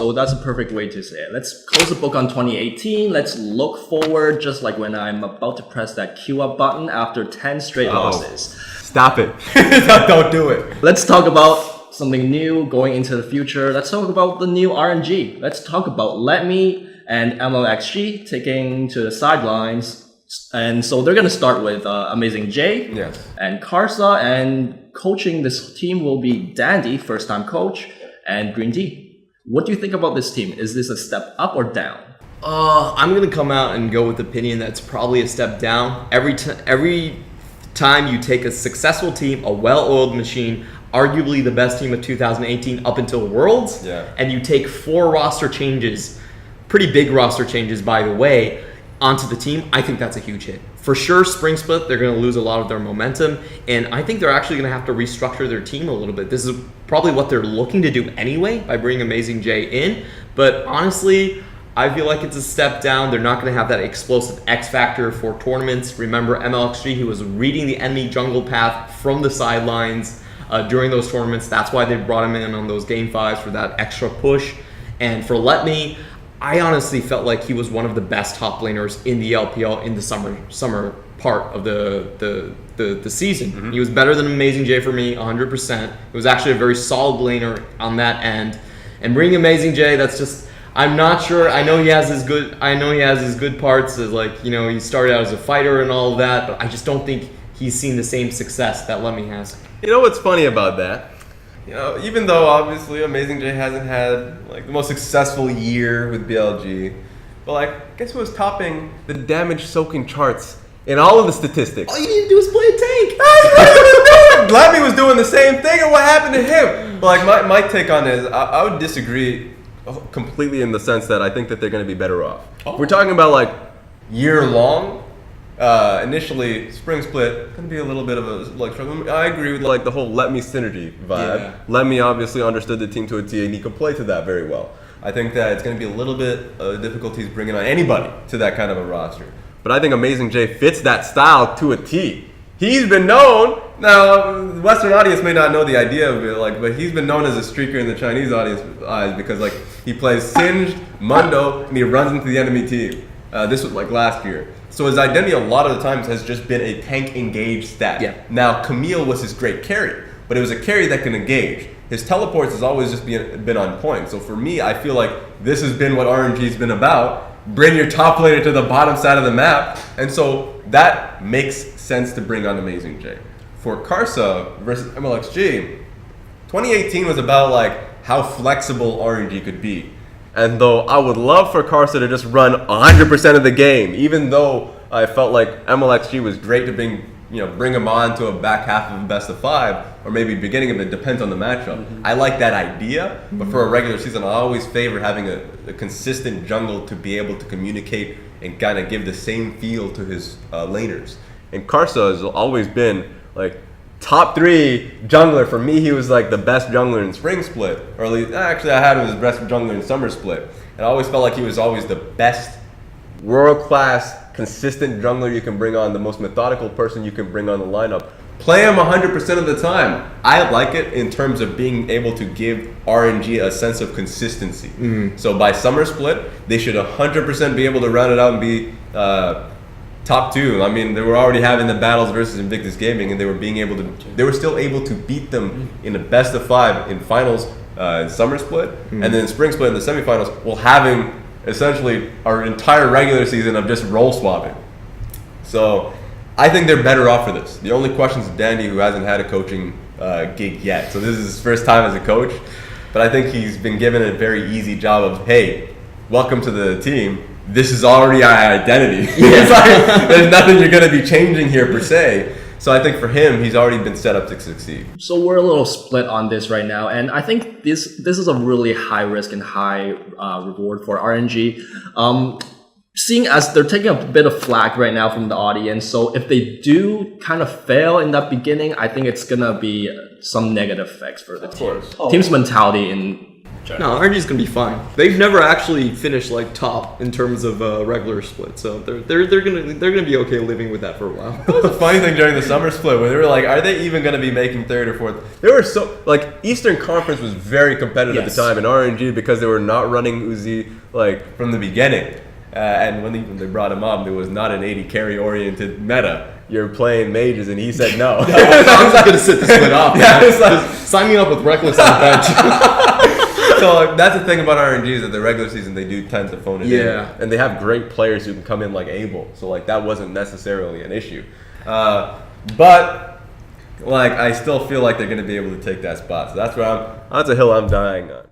So that's a perfect way to say it. Let's close the book on 2018. Let's look forward, just like when I'm about to press that queue up button after 10 straight losses. Stop it. Don't do it. Let's talk about something new going into the future. Let's talk about the new RNG. Let's talk about Let Me and MLXG taking to the sidelines. And so they're going to start with Amazing J and Karsa, and coaching this team will be Dandy, first-time coach, and Green Tea. What do you think about this team? Is this a step up or down? I'm going to come out and go with the opinion that's probably a step down. Every time you take a successful team, a well-oiled machine, arguably the best team of 2018 up until Worlds, and you take 4 roster changes, pretty big roster changes by the way, onto the team, I think that's a huge hit. For sure, Spring Split, they're going to lose a lot of their momentum, and I think they're actually going to have to restructure their team a little bit. This is probably what they're looking to do anyway by bringing Amazing J in, but honestly, I feel like it's a step down. They're not going to have that explosive X factor for tournaments. Remember, MLXG, he was reading the enemy jungle path from the sidelines during those tournaments. That's why they brought him in on those game 5s for that extra push. And for Let Me, I honestly felt like he was one of the best top laners in the LPL in the summer part of the season. Mm-hmm. He was better than Amazing J for me, 100%. It was actually a very solid laner on that end. And bringing Amazing J, that's just, I'm not sure. I know he has his good parts, as like, you know, he started out as a fighter and all of that, but I just don't think he's seen the same success that Lemmy has. You know what's funny about that? You know, even though obviously Amazing J hasn't had like the most successful year with BLG, but like, guess who was topping the damage soaking charts in all of the statistics? All you need to do is play a tank. That's what he was doing. Lemmy was doing the same thing, and what happened to him? But like my take on it is, I would disagree completely in the sense that I think that they're going to be better off. We're talking about like year long. Initially, Spring Split can be a little bit of a like. I agree with like the whole Let Me synergy vibe. Yeah. Let Me obviously understood the team to a T, and he could play to that very well. I think that it's going to be a little bit of difficulties bringing on anybody to that kind of a roster. But I think Amazing J fits that style to a T. He's been known. Now, the Western audience may not know the idea of it, like, but he's been known as a streaker in the Chinese audience eyes because like he plays Singed, Mundo, and he runs into the enemy team. This was like last year. So his identity a lot of the times has just been a tank engage stat. Yeah. Now Camille was his great carry, but it was a carry that can engage. His teleports has always just been on point. So for me, I feel like this has been what RNG's been about. Bring your top laner to the bottom side of the map. And so that makes sense to bring on Amazing J. For Karsa versus MLXG, 2018 was about like how flexible RNG could be. And though I would love for Karsa to just run 100% of the game, even though I felt like MLXG was great to bring him on to a back half of a best of 5, or maybe beginning of it, depends on the matchup. Mm-hmm. I like that idea, but for a regular season, I always favor having a consistent jungle to be able to communicate and kind of give the same feel to his laners. And Karsa has always been like top 3 jungler. For me, he was like the best jungler in Spring Split, or at least actually I had him as the best jungler in Summer Split. And I always felt like he was always the best world-class consistent jungler you can bring on, the most methodical person you can bring on the lineup. Play him 100% of the time. I like it in terms of being able to give RNG a sense of consistency. Mm-hmm. So by Summer Split, they should 100% be able to round it out and be top 2. I mean, they were already having the battles versus Invictus Gaming, and they were still able to beat them in the best of 5 in finals, Summer Split, and then Spring Split in the semifinals, while having essentially our entire regular season of just role swapping. So I think they're better off for this. The only question is Dandy, who hasn't had a coaching gig yet. So this is his first time as a coach, but I think he's been given a very easy job of, hey, welcome to the team. This is already our identity. It's like, there's nothing you're going to be changing here per se. So I think for him, he's already been set up to succeed. So we're a little split on this right now, and I think this is a really high risk and high reward for RNG. Seeing as they're taking a bit of flack right now from the audience, so if they do kind of fail in that beginning, I think it's gonna be some negative effects for the team. Team's mentality in No, RNG's gonna be fine. They've never actually finished like top in terms of regular split, so they're gonna be okay living with that for a while. That was a funny thing during the summer split where they were like, are they even going to be making third or fourth? They were so like Eastern Conference was very competitive at the time, and RNG because they were not running Uzi like from the beginning, and when they brought him up, there was not an 80 carry oriented meta. You're playing mages, and he said no. I'm just gonna sit this split off. Yeah, it's like, Just sign me up with Reckless on the bench. so like, that's the thing about RNG is that the regular season they do tend to phone it in, and they have great players who can come in like Abel. So like that wasn't necessarily an issue, but like I still feel like they're going to be able to take that spot. So that's a hill I'm dying on.